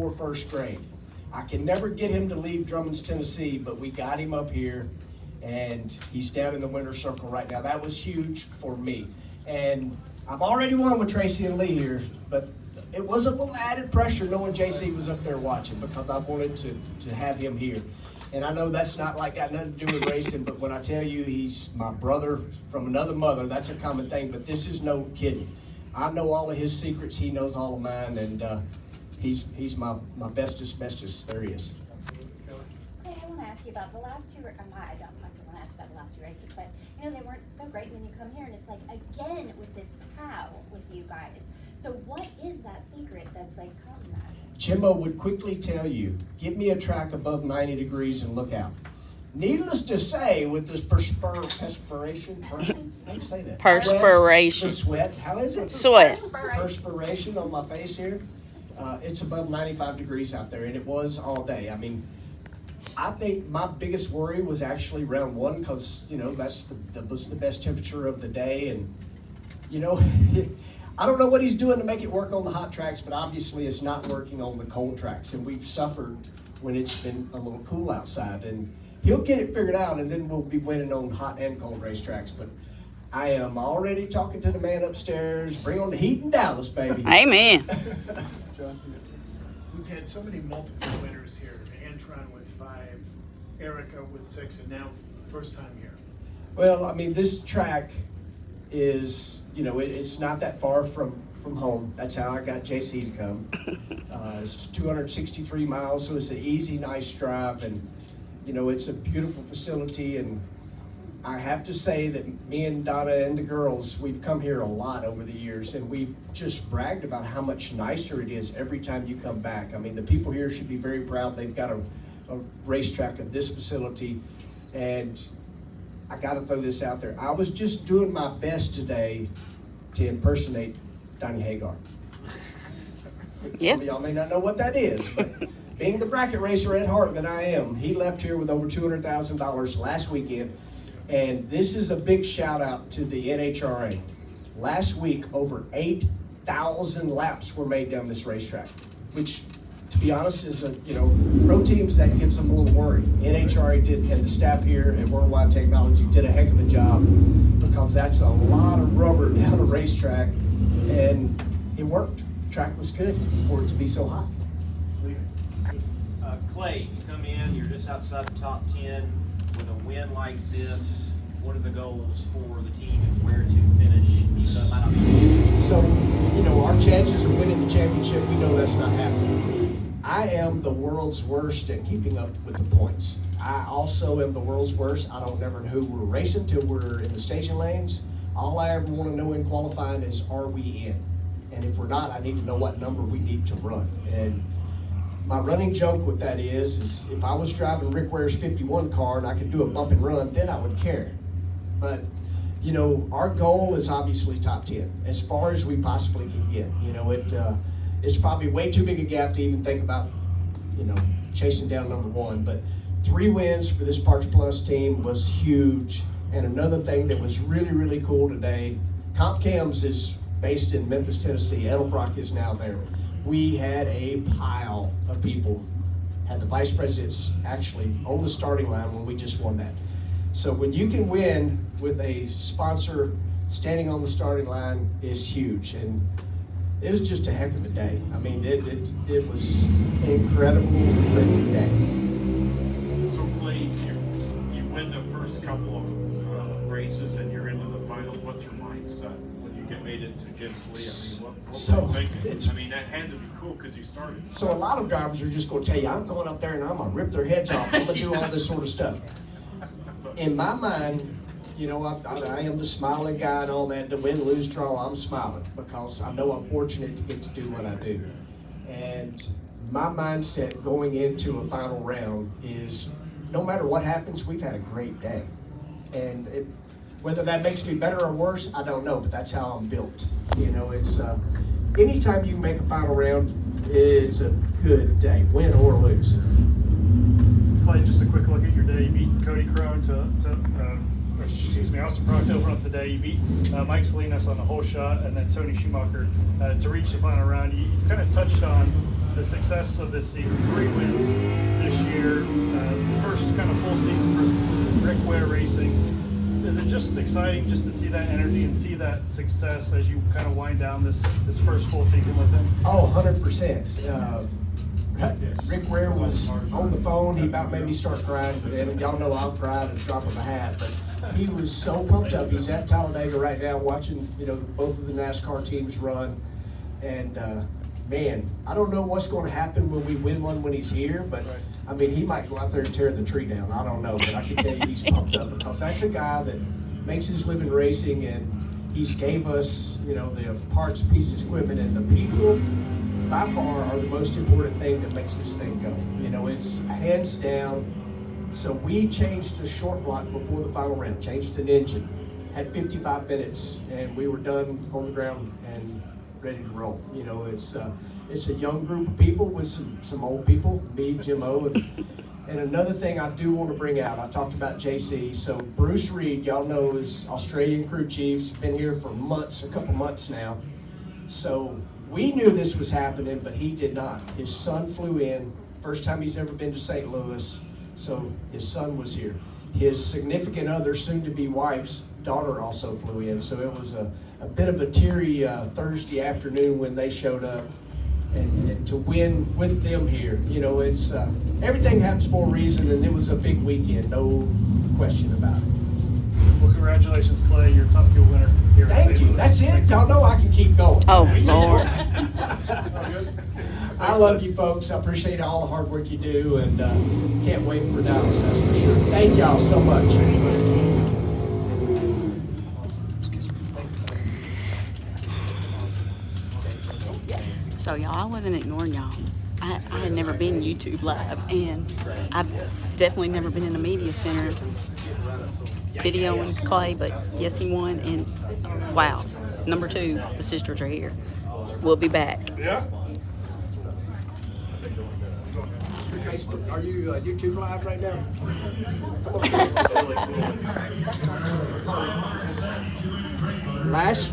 before first grade. I can never get him to leave Drummond's, Tennessee, but we got him up here, and he's down in the winner's circle right now. That was huge for me. And I've already won with Tracy and Lee here, but it was a little added pressure knowing JC was up there watching, because I wanted to have him here. And I know that's not like got nothing to do with racing, but when I tell you he's my brother from another mother, that's a common thing, but this is no kidding. I know all of his secrets, he knows all of mine, and he's my bestest there is. Okay, I want to ask you about the last two, I don't want to ask about the last two races, but you know, they weren't so great, and then you come here and it's like, again, with this POW with you guys. So what is that secret that's like causing that? Jimbo would quickly tell you, give me a track above 90 degrees and look out. Needless to say, with this perspiration, how do you say that? Perspiration. Sweat, how is it? Sweat. Perspiration on my face here. It's above 95 degrees out there, and it was all day. I mean, I think my biggest worry was actually round one, because, you know, that was the best temperature of the day, and, you know, I don't know what he's doing to make it work on the hot tracks, but obviously it's not working on the cold tracks, and we've suffered when it's been a little cool outside, and he'll get it figured out, and then we'll be winning on hot and cold racetracks. But I am already talking to the man upstairs. Bring on the heat in Dallas, baby. Amen. We've had so many multiple winners here. Antron with 5, Erica with 6, and now first time here. Well, I mean, this track is, you know, it's not that far from home. That's how I got JC to come. It's 263 miles, so it's an easy, nice drive, and, you know, it's a beautiful facility, and I have to say that me and Donna and the girls, we've come here a lot over the years, and we've just bragged about how much nicer it is every time you come back. I mean, the people here should be very proud. They've got a racetrack of this facility, and I got to throw this out there. I was just doing my best today to impersonate Donnie Hagar. Some of y'all may not know what that is, but being the bracket racer at heart that I am, he left here with over $200,000 last weekend. And this is a big shout out to the NHRA. Last week, over 8,000 laps were made down this racetrack, which, to be honest, is pro teams, that gives them a little worry. NHRA did, and the staff here at Worldwide Technology did a heck of a job, because that's a lot of rubber down a racetrack, and it worked. The track was good for it to be so hot. Clay, you come in, you're just outside the top 10. With a win like this, what are the goals for the team and where to finish? So, you know, our chances of winning the championship, we know that's not happening. I am the world's worst at keeping up with the points. I also am the world's worst. I don't never know who we're racing till we're in the staging lanes. All I ever want to know in qualifying is, are we in? And if we're not, I need to know what number we need to run. And my running joke with that is if I was driving Rick Ware's 51 car and I could do a bump and run, then I would care. But, you know, our goal is obviously top 10, as far as we possibly can get. You know, it's probably way too big a gap to even think about, you know, chasing down number 1. But 3 wins for this Parts Plus team was huge. And another thing that was really, really cool today, Comp Cams is based in Memphis, Tennessee. Edelbrock is now there. We had a pile of people, had the vice presidents actually on the starting line when we just won that. So when you can win with a sponsor standing on the starting line is huge, and it was just a heck of a day. I mean, it was an incredible freaking day. So Clay, you win the first couple of races and you're into the finals. What's your mindset when you made it against Lee? I mean, I mean, that had to be cool because you started. So a lot of drivers are just going to tell you, I'm going up there and I'm going to rip their heads off. I'm going to do all this sort of stuff. In my mind, you know, I am the smiling guy and all that. The win, lose, draw, I'm smiling because I know I'm fortunate to get to do what I do. And my mindset going into a final round is, no matter what happens, we've had a great day. And whether that makes me better or worse, I don't know, but that's how I'm built. You know, it's anytime you make a final round, it's a good day, win or lose. Clay, just a quick look at your day. You beat Cody Crone Austin Brock to open up the day. You beat Mike Salinas on the whole shot, and then Tony Schumacher to reach the final round. You kind of touched on the success of this season, 3 wins this year, first kind of full season for Rick Ware Racing. Is it just exciting just to see that energy and see that success as you kind of wind down this first full season with him? Oh, 100%. Rick Ware was on the phone. He about made me start crying, but then y'all know I'll cry at the drop of a hat. But he was so pumped up. He's at Talladega right now watching, both of the NASCAR teams run. And man, I don't know what's going to happen when we win one when he's here, but I mean, he might go out there and tear the tree down. I don't know, but I can tell you he's pumped up because that's a guy that makes his living racing, and he's gave us, the parts, pieces, equipment, and the people by far are the most important thing that makes this thing go. It's hands down. So we changed a short block before the final round, changed an engine, had 55 minutes, and we were done on the ground and ready to roll. It's a young group of people with some old people, me, Jim O, and another thing I do want to bring out, I talked about JC. So Bruce Reed, y'all know, is Australian crew chief, been here for months, a couple months now. So we knew this was happening, but he did not. His son flew in, first time he's ever been to St. Louis, so his son was here. His significant other, soon-to-be wife's daughter also flew in, so it was a bit of a teary Thursday afternoon when they showed up, and to win with them here. It's everything happens for a reason, and it was a big weekend, no question about it. Well, congratulations, Clay. You're Top Fuel winner here at Thank St. you. Louis. That's it. Y'all know I can keep going. Oh, Lord. I love you folks. I appreciate all the hard work you do, and can't wait for Dallas, that's for sure. Thank y'all so much. So y'all, I wasn't ignoring y'all. I had never been YouTube Live, and I've definitely never been in a media center videoing Clay, but yes, he won, and wow, number 2, the sisters are here. We'll be back. Yeah. Facebook, are you YouTube Live right now? Last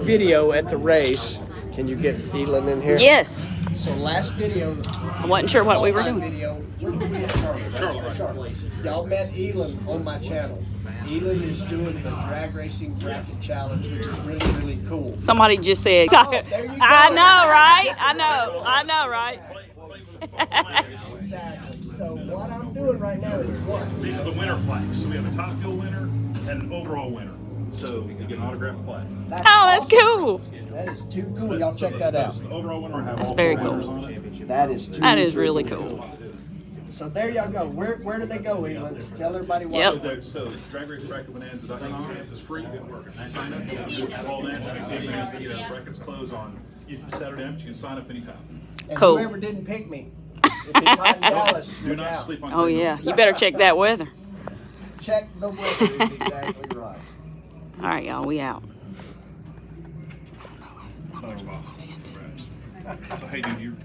video at the race, can you get Elin in here? Yes. So last video, I wasn't sure what we were doing. video, Charlotte. Y'all met Elin on my channel. Elin is doing the drag racing bracket challenge, which is really, really cool. Somebody just said, Oh, there you go. I know, right? I know, right? Exactly. So what I'm doing right now is what? These are the winner plaques. So we have a top fuel winner and an overall winner. So you get an autographed plaque. Oh, that's cool. That is too cool. Y'all check that out. The overall winner have That's all very the cool. winners on it. That is too That is really cool. So there y'all go. Where do they go, Elin? Tell everybody what. Yep. So dragracebracketbonanza.com is free. Sign up. All that. The brackets close on Saturday night, but you can sign up anytime. And Cool. whoever didn't pick me, if it's hot in Dallas, Do look not out. sleep on Oh, yeah. You better check that weather. Check the weather is exactly right. All right, y'all, we out. Thanks, boss. So, hey, dude, you're